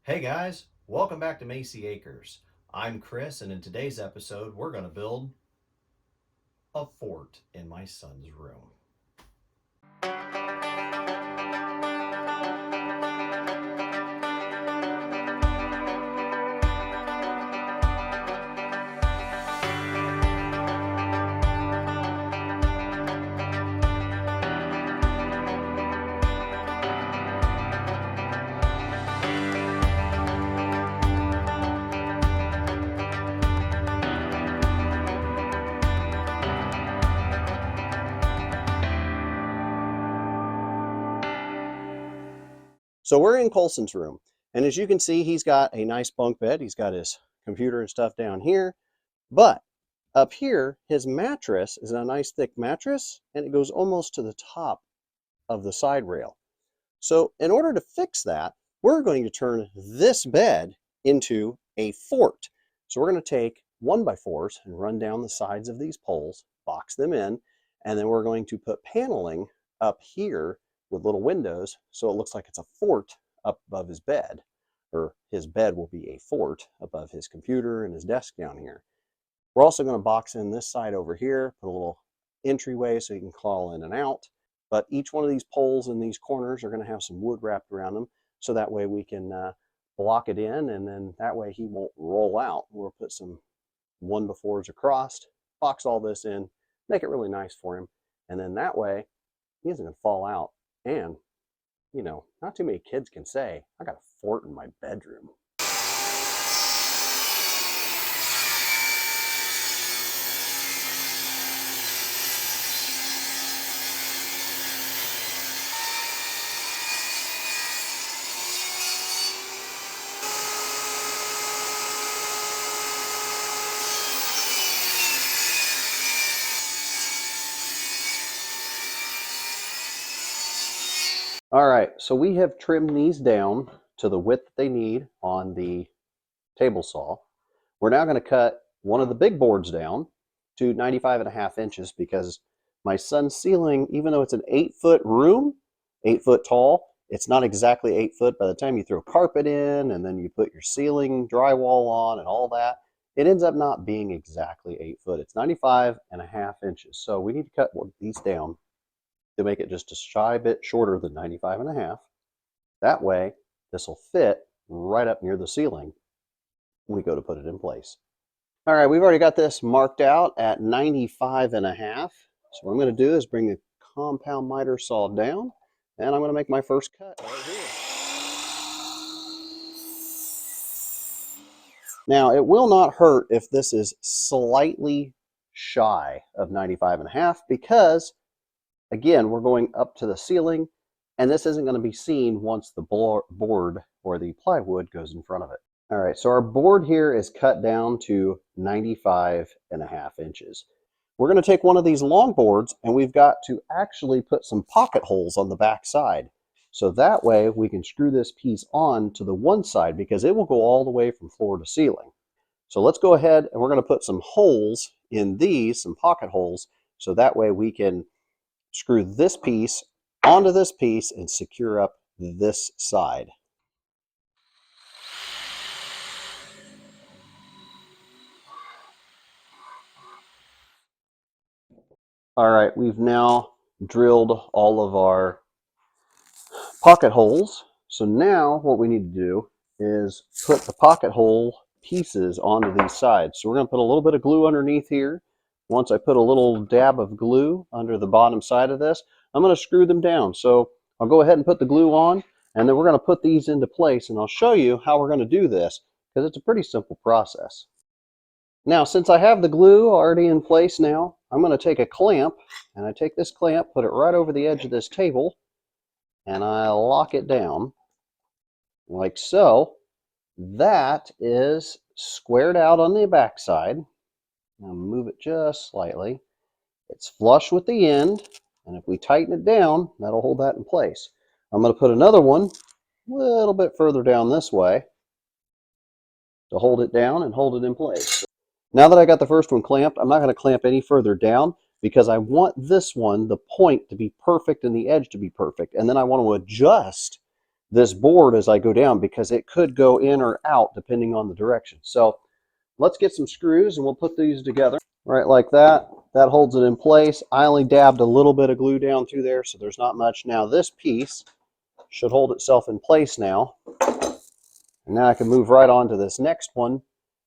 Hey guys, welcome back to Macy Acres. I'm Chris, and in today's episode, we're going to build a fort in my son's room. So we're in Colson's room, and as you can see, he's got a nice bunk bed. He's got his computer and stuff down here, but up here, his mattress is a nice thick mattress, and it goes almost to the top of the side rail. So in order to fix that, we're going to turn this bed into a fort. So we're going to take 1x4s and run down the sides of these poles, box them in, and then we're going to put paneling up here with little windows so it looks like it's a fort up above his bed, or his bed will be a fort above his computer and his desk down here. We're also going to box in this side over here, put a little entryway so you can crawl in and out. But each one of these poles in these corners are going to have some wood wrapped around them, so that way we can block it in, and then that way he won't roll out. We'll put some 1x4s across, box all this in, make it really nice for him, and then that way he isn't going to fall out. And, you know, not too many kids can say, I got a fort in my bedroom. All right, so we have trimmed these down to the width that they need on the table saw. We're now going to cut one of the big boards down to 95.5 inches because my son's ceiling, even though it's an 8-foot room, 8 foot tall, it's not exactly 8 foot. By the time you throw carpet in and then you put your ceiling drywall on and all that, it ends up not being exactly 8 foot. It's 95.5 inches. So we need to cut these down to make it just a shy bit shorter than 95.5. That way, this will fit right up near the ceiling when we go to put it in place. All right, we've already got this marked out at 95.5. So what I'm going to do is bring the compound miter saw down, and I'm going to make my first cut right here. Now, it will not hurt if this is slightly shy of 95.5 because, again, we're going up to the ceiling, and this isn't going to be seen once the board or the plywood goes in front of it. All right, so our board here is cut down to 95.5 inches. We're going to take one of these long boards, and we've got to actually put some pocket holes on the back side. So that way we can screw this piece on to the one side because it will go all the way from floor to ceiling. So let's go ahead and we're going to put some holes in these, some pocket holes, so that way we can screw this piece onto this piece and secure up this side. All right, we've now drilled all of our pocket holes. So now what we need to do is put the pocket hole pieces onto these sides. So we're going to put a little bit of glue underneath here. Once I put a little dab of glue under the bottom side of this, I'm going to screw them down. So I'll go ahead and put the glue on, and then we're going to put these into place, and I'll show you how we're going to do this because it's a pretty simple process. Now, since I have the glue already in place now, I'm going to take a clamp, and I take this clamp, put it right over the edge of this table, and I lock it down like so. That is squared out on the back side. Now move it just slightly. It's flush with the end, and if we tighten it down, that'll hold that in place. I'm going to put another one a little bit further down this way to hold it down and hold it in place. Now that I got the first one clamped, I'm not going to clamp any further down because I want this one, the point, to be perfect and the edge to be perfect. And then I want to adjust this board as I go down, because it could go in or out depending on the direction. So let's get some screws and we'll put these together. Right, like that. That holds it in place. I only dabbed a little bit of glue down through there, so there's not much. Now this piece should hold itself in place now. And now I can move right on to this next one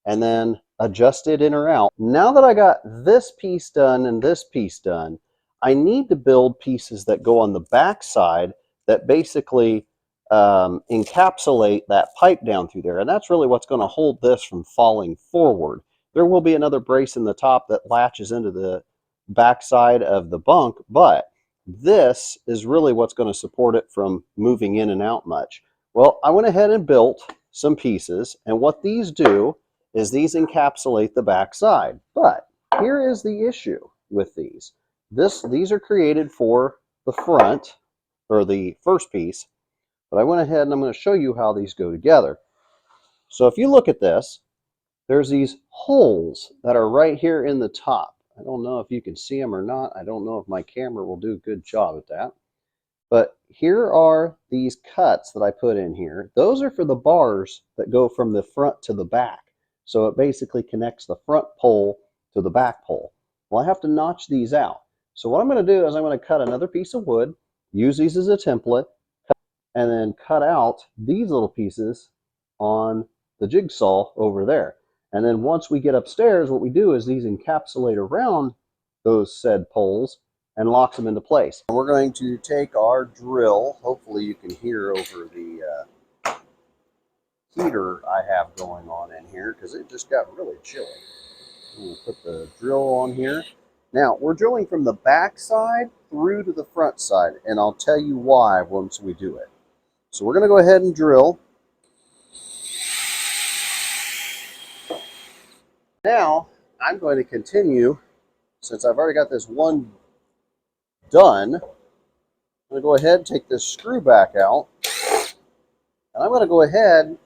and then adjust it in or out. Now that I got this piece done and this piece done, I need to build pieces that go on the back side that basically encapsulate that pipe down through there. And that's really what's going to hold this from falling forward. There will be another brace in the top that latches into the back side of the bunk, but this is really what's going to support it from moving in and out much. Well, I went ahead and built some pieces, and what these do is these encapsulate the back side. But here is the issue with these. These are created for the front, or the first piece, but I went ahead and I'm going to show you how these go together. So if you look at this, there's these holes that are right here in the top. I don't know if you can see them or not. I don't know if my camera will do a good job at that. But here are these cuts that I put in here. Those are for the bars that go from the front to the back. So it basically connects the front pole to the back pole. Well, I have to notch these out. So what I'm going to do is I'm going to cut another piece of wood, use these as a template, and then cut out these little pieces on the jigsaw over there. And then once we get upstairs, what we do is these encapsulate around those said poles and locks them into place. We're going to take our drill. Hopefully you can hear over the heater I have going on in here because it just got really chilly. We'll put the drill on here. Now, we're drilling from the back side through to the front side, and I'll tell you why once we do it. So we're going to go ahead and drill. Now, I'm going to continue, since I've already got this one done, I'm going to go ahead and take this screw back out, and I'm going to go ahead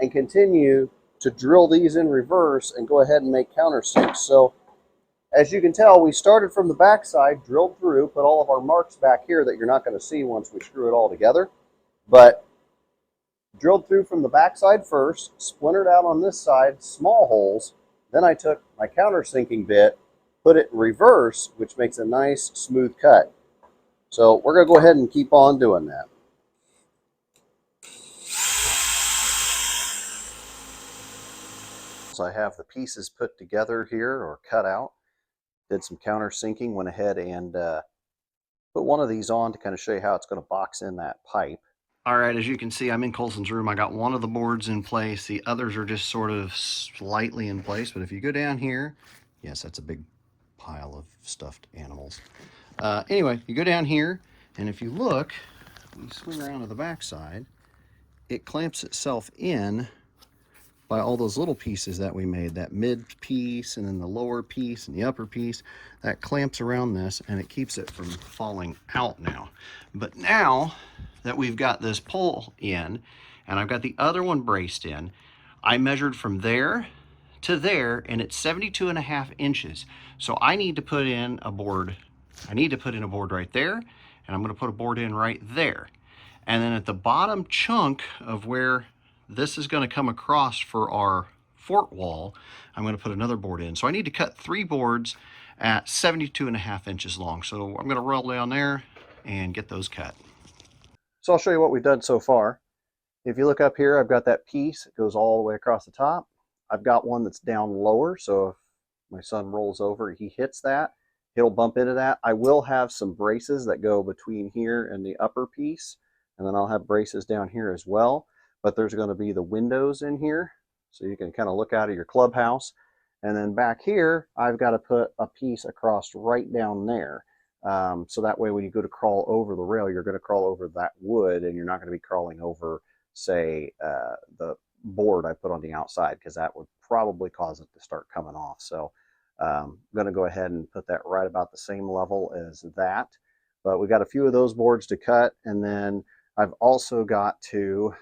and continue to drill these in reverse and go ahead and make countersinks. So, as you can tell, we started from the back side, drilled through, put all of our marks back here that you're not going to see once we screw it all together, but drilled through from the back side first, splintered out on this side, small holes. Then I took my countersinking bit, put it in reverse, which makes a nice smooth cut. So we're going to go ahead and keep on doing that. So I have the pieces put together here or cut out. Did some countersinking, went ahead and put one of these on to kind of show you how it's going to box in that pipe. All right, as you can see, I'm in Colson's room. I got one of the boards in place. The others are just sort of slightly in place. But if you go down here, yes, that's a big pile of stuffed animals. Anyway, you go down here, and if you look, you swing around to the back side, it clamps itself in by all those little pieces that we made, that mid piece and then the lower piece and the upper piece, that clamps around this and it keeps it from falling out now. But now that we've got this pole in and I've got the other one braced in, I measured from there to there and it's 72.5 inches. So I need to put in a board. I need to put in a board right there, and I'm going to put a board in right there. And then at the bottom chunk of where this is going to come across for our fort wall, I'm going to put another board in. So I need to cut 3 boards at 72.5 inches long. So I'm going to roll down there and get those cut. So I'll show you what we've done so far. If you look up here, I've got that piece. It goes all the way across the top. I've got one that's down lower, so if my son rolls over, he hits that, it'll bump into that. I will have some braces that go between here and the upper piece, and then I'll have braces down here as well. But there's going to be the windows in here, so you can kind of look out of your clubhouse. And then back here, I've got to put a piece across right down there. So that way when you go to crawl over the rail, you're going to crawl over that wood, and you're not going to be crawling over, say, the board I put on the outside, because that would probably cause it to start coming off. So I'm going to go ahead and put that right about the same level as that. But we got a few of those boards to cut, and then I've also got to,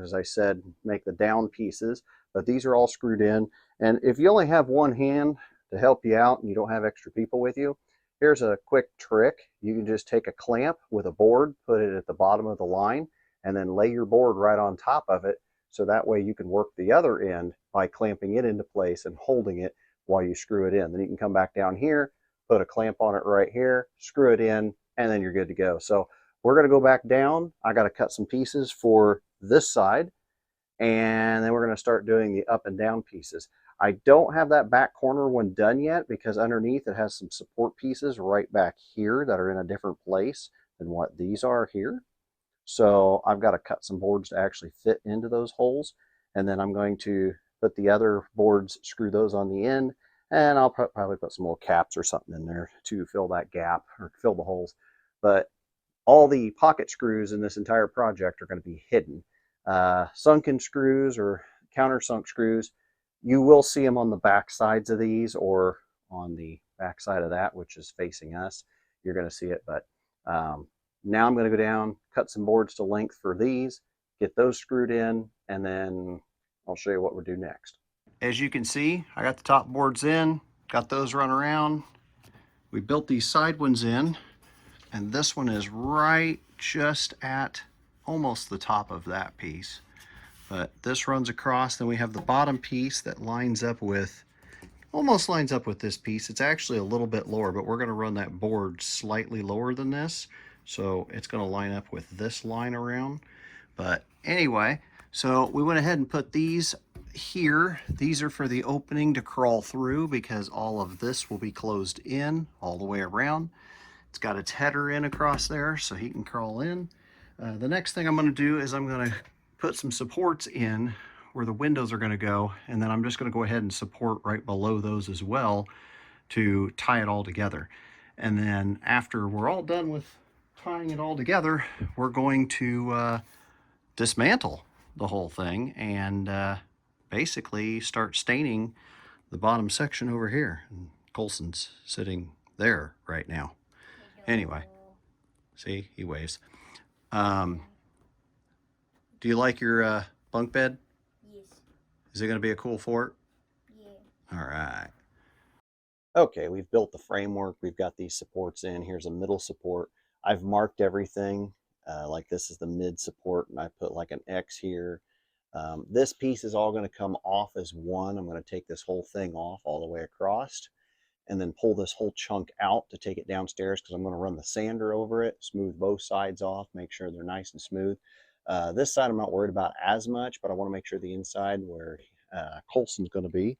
as I said, make the down pieces, but these are all screwed in. And if you only have one hand to help you out and you don't have extra people with you, here's a quick trick. You can just take a clamp with a board, put it at the bottom of the line, and then lay your board right on top of it, so that way you can work the other end by clamping it into place and holding it while you screw it in. Then you can come back down here, put a clamp on it right here, screw it in, and then you're good to go. So we're going to go back down. I got to cut some pieces for this side, and then we're going to start doing the up and down pieces. I don't have that back corner one done yet because underneath it has some support pieces right back here that are in a different place than what these are here. So I've got to cut some boards to actually fit into those holes, and then I'm going to put the other boards, screw those on the end, and I'll probably put some little caps or something in there to fill that gap or fill the holes. But all the pocket screws in this entire project are going to be hidden. Sunken screws or countersunk screws, you will see them on the back sides of these or on the back side of that, which is facing us. You're going to see it, but now I'm going to go down, cut some boards to length for these, get those screwed in, and then I'll show you what we'll do next. As you can see, I got the top boards in, got those run around. We built these side ones in, and this one is right just at almost the top of that piece. But this runs across, then we have the bottom piece that lines up with, almost lines up with this piece. It's actually a little bit lower, but we're going to run that board slightly lower than this. So it's going to line up with this line around. But anyway, so we went ahead and put these here. These are for the opening to crawl through because all of this will be closed in all the way around. It's got its header in across there so he can crawl in. The next thing I'm going to do is I'm going to put some supports in where the windows are going to go, and then I'm just going to go ahead and support right below those as well to tie it all together. And then after we're all done with tying it all together, we're going to dismantle the whole thing and basically start staining the bottom section over here. And Colson's sitting there right now. Anyway, see, he waves. Do you like your bunk bed? Yes. Is it going to be a cool fort? Yeah. All right. Okay, we've built the framework. We've got these supports in. Here's a middle support. I've marked everything. Like this is the mid support, and I put like an X here. This piece is all going to come off as one. I'm going to take this whole thing off all the way across and then pull this whole chunk out to take it downstairs because I'm going to run the sander over it, smooth both sides off, make sure they're nice and smooth. This side I'm not worried about as much, but I want to make sure the inside where Colson's going to be,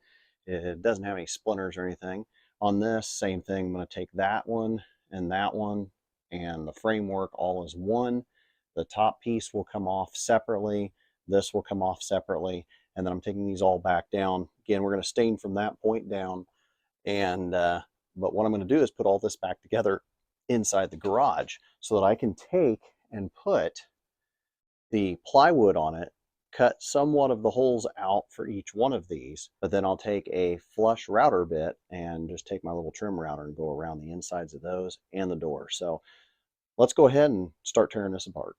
it doesn't have any splinters or anything. On this, same thing, I'm going to take that one and the framework all as one. The top piece will come off separately. This will come off separately. And then I'm taking these all back down. Again, we're going to stain from that point down. And but what I'm going to do is put all this back together inside the garage so that I can take and put the plywood on it, cut somewhat of the holes out for each one of these, but then I'll take a flush router bit and just take my little trim router and go around the insides of those and the door. So let's go ahead and start tearing this apart.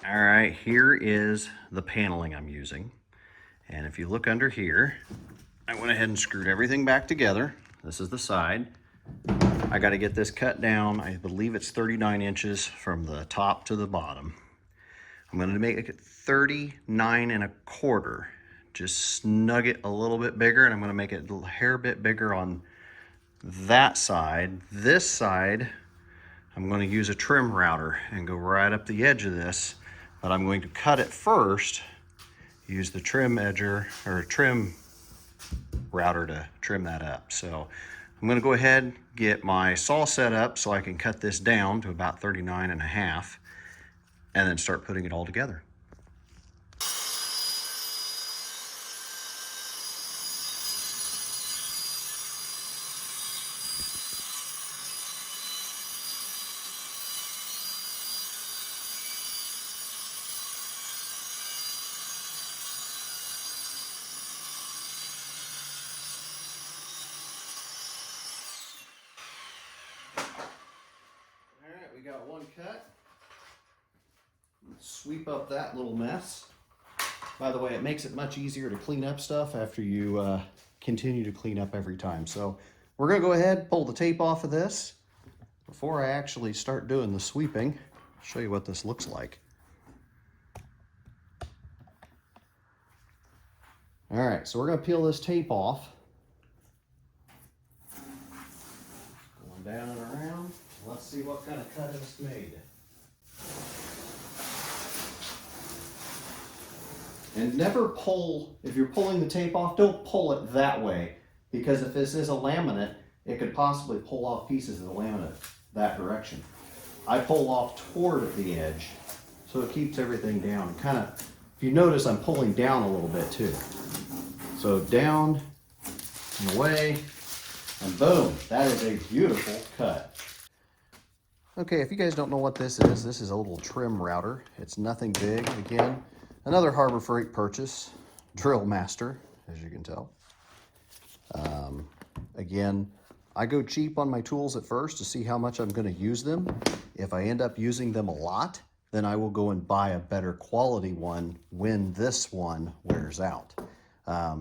All right, here is the paneling I'm using. And if you look under here, I went ahead and screwed everything back together. This is the side. I got to get this cut down. I believe it's 39 inches from the top to the bottom. I'm going to make it 39 and a quarter. Just snug it a little bit bigger, and I'm going to make it a hair bit bigger on that side. This side, I'm going to use a trim router and go right up the edge of this, but I'm going to cut it first, use the trim edger or trim router to trim that up. So I'm going to go ahead, get my saw set up so I can cut this down to about 39.5 and then start putting it all together. We got one cut. Let's sweep up that little mess. By the way, it makes it much easier to clean up stuff after you continue to clean up every time. So we're going to go ahead, pull the tape off of this. Before I actually start doing the sweeping, I'll show you what this looks like. All right, so we're going to peel this tape off. Going down and around. Let's see what kind of cut it's made. And never pull, if you're pulling the tape off, don't pull it that way, because if this is a laminate, it could possibly pull off pieces of the laminate that direction. I pull off toward the edge, so it keeps everything down. Kind of, if you notice, I'm pulling down a little bit too. So down and away, and boom, that is a beautiful cut. Okay, if you guys don't know what this is a little trim router. It's nothing big. Again, another Harbor Freight purchase, Drill Master, as you can tell. Again, I go cheap on my tools at first to see how much I'm going to use them. If I end up using them a lot, then I will go and buy a better quality one when this one wears out.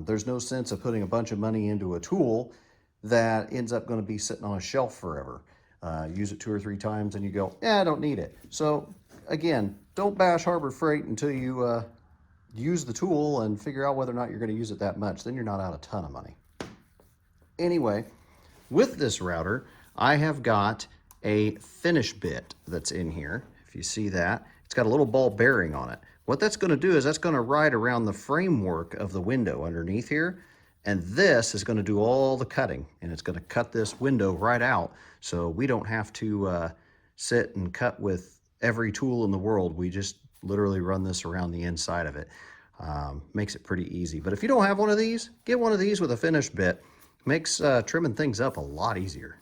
There's no sense of putting a bunch of money into a tool that ends up going to be sitting on a shelf forever. Use it 2 or 3 times and you go, I don't need it. So again, don't bash Harbor Freight until you use the tool and figure out whether or not you're going to use it that much. Then you're not out a ton of money. Anyway, with this router, I have got a finish bit that's in here. If you see that, it's got a little ball bearing on it. What that's going to do is that's going to ride around the framework of the window underneath here. And this is going to do all the cutting, and it's going to cut this window right out, so we don't have to sit and cut with every tool in the world. We just literally run this around the inside of it. Makes it pretty easy. But if you don't have one of these, get one of these with a finish bit. Makes trimming things up a lot easier.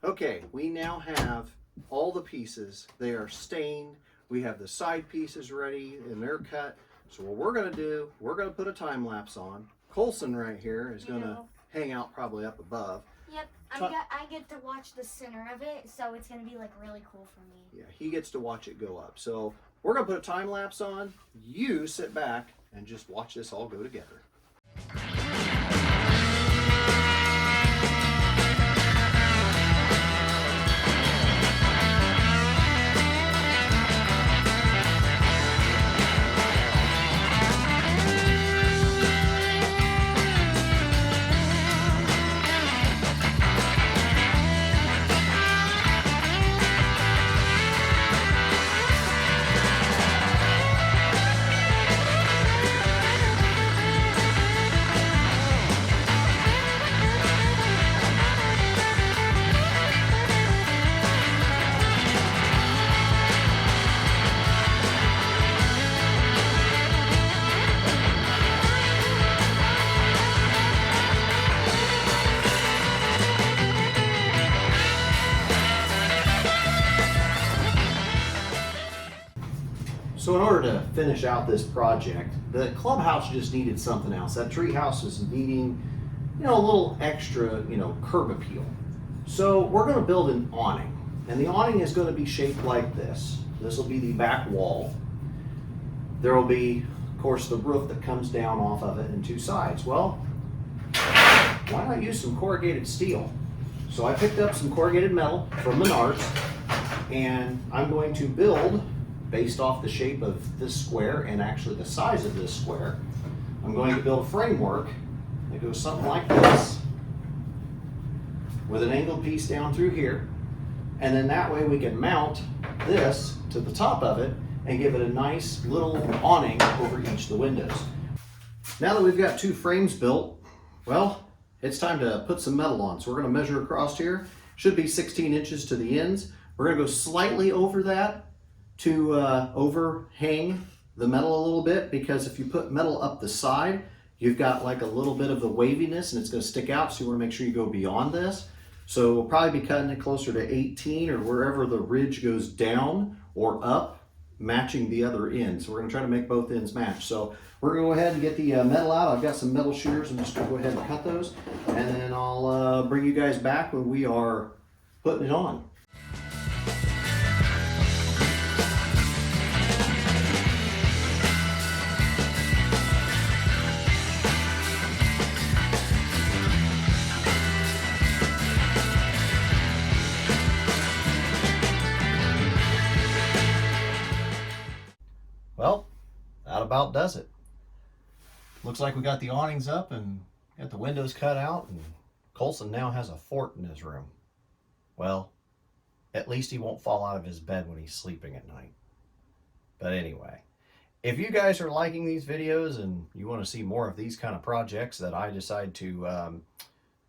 Okay, we now have all the pieces. They are stained. We have the side pieces ready and they're cut. So what we're going to do, we're going to put a time lapse on. Colson right here is going to hang out probably up above. Yep, I get to watch the center of it, so it's going to be like really cool for me. Yeah, he gets to watch it go up. So we're going to put a time lapse on. You sit back and just watch this all go together. So in order to finish out this project, the clubhouse just needed something else. That tree house was needing, a little extra, curb appeal. So we're going to build an awning. And the awning is going to be shaped like this. This will be the back wall. There will be, of course, the roof that comes down off of it and two sides. Well, why not use some corrugated steel? So I picked up some corrugated metal from Menards, and I'm going to build based off the shape of this square and actually the size of this square. I'm going to build a framework that goes something like this with an angled piece down through here, and then that way we can mount this to the top of it and give it a nice little awning over each of the windows. Now that we've got two frames built, well, it's time to put some metal on. So we're going to measure across here. Should be 16 inches to the ends. We're going to go slightly over that to overhang the metal a little bit, because if you put metal up the side, you've got like a little bit of the waviness and it's going to stick out, so you want to make sure you go beyond this. So we'll probably be cutting it closer to 18 or wherever the ridge goes down or up, matching the other end. So we're going to try to make both ends match. So we're going to go ahead and get the metal out. I've got some metal shears. I'm just going to go ahead and cut those, and then I'll bring you guys back when we are putting it on. Well, that about does it. Looks like we got the awnings up and got the windows cut out, and Colson now has a fort in his room. Well, at least he won't fall out of his bed when he's sleeping at night. But anyway, if you guys are liking these videos and you want to see more of these kind of projects that I decide to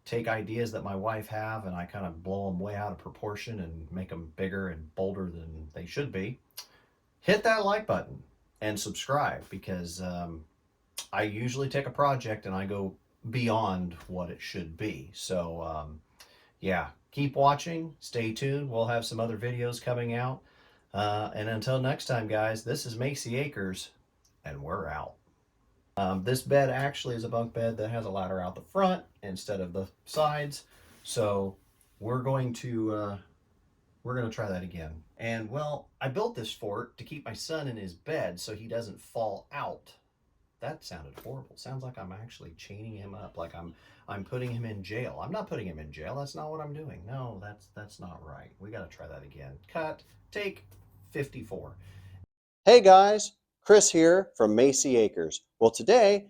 take ideas that my wife have and I kind of blow them way out of proportion and make them bigger and bolder than they should be, hit that like button and subscribe, because I usually take a project and I go beyond what it should be. So yeah, keep watching, stay tuned. We'll have some other videos coming out. And until next time, guys, this is Macy Acres, and we're out. This bed actually is a bunk bed that has a ladder out the front instead of the sides. So we're going to try that again. And well, I built this fort to keep my son in his bed so he doesn't fall out. That sounded horrible. Sounds like I'm actually chaining him up, like I'm putting him in jail. I'm not putting him in jail. That's not what I'm doing. No, that's not right. We got to try that again. Cut. Take 54. Hey guys, Chris here from Macy Acres. Well, today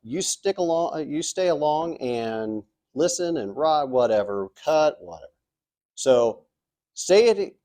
you stick along, you stay along and listen and rod whatever, cut whatever. So say it